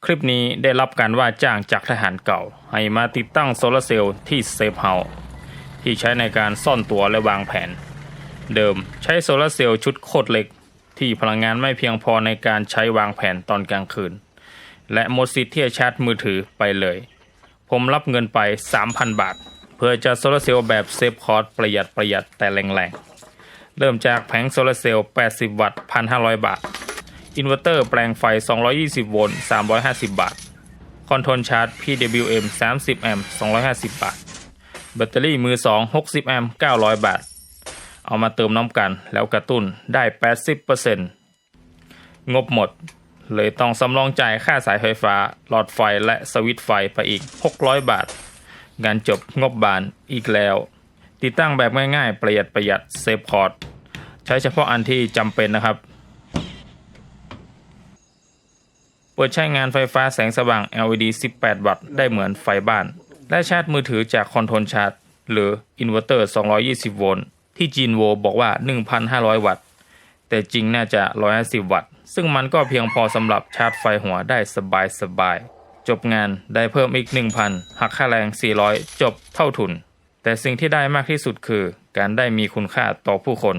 คลิปนี้ได้รับการว่าจ้างจากทหารเก่าให้มาติดตั้งโซลาร์เซลล์ที่เซฟเฮาส์ที่ใช้ในการซ่อนตัวและวางแผนเดิมใช้โซลาร์เซลล์ชุดโคตรเล็กที่พลังงานไม่เพียงพอในการใช้วางแผนตอนกลางคืนและหมดสิทธิ์ที่จะชาร์จมือถือไปเลยผมรับเงินไป 3,000 บาทเพื่อจะโซลาร์เซลล์แบบเซฟคอร์สประหยัดแต่แรงๆเริ่มจากแผงโซลาร์เซลล์ 80 วัตต์ 1,500 บาทอินเวอร์เตอร์แปลงไฟ 220 โวลต์ 350 บาทคอนโทรลชาร์จ PWM 30 แอมป์ 250 บาทแบตเตอรี่มือ 2 60 แอมป์ 900 บาทเอามาเติมน้ำกันแล้วกระตุ้นได้ 80% งบหมดเลยต้องสำรองจ่ายค่าสายไฟฟ้าหลอดไฟและสวิตช์ไฟไปอีก 600 บาทงานจบงบบานอีกแล้วติดตั้งแบบง่ายๆประหยัดเซฟคอร์สใช้เฉพาะอันที่จำเป็นนะครับเปิดใช้งานไฟฟ้าแสงสว่าง LED 18 วัตต์ได้เหมือนไฟบ้านและชาร์จมือถือจากคอนโทรลชาร์จหรืออินเวอร์เตอร์ 220 โวลต์ที่จีนโวบอกว่า 1,500 วัตต์แต่จริงน่าจะ 150 วัตต์ซึ่งมันก็เพียงพอสำหรับชาร์จไฟหัวได้สบายจบงานได้เพิ่มอีก 1,000 หักค่าแรง 400 จบเท่าทุนแต่สิ่งที่ได้มากที่สุดคือการได้มีคุณค่าต่อผู้คน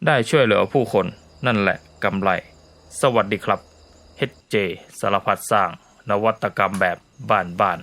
ได้ช่วยเหลือผู้คนนั่นแหละกำไรสวัสดีครับ HJ สารพัดสร้างนวัตกรรมแบบบ้าน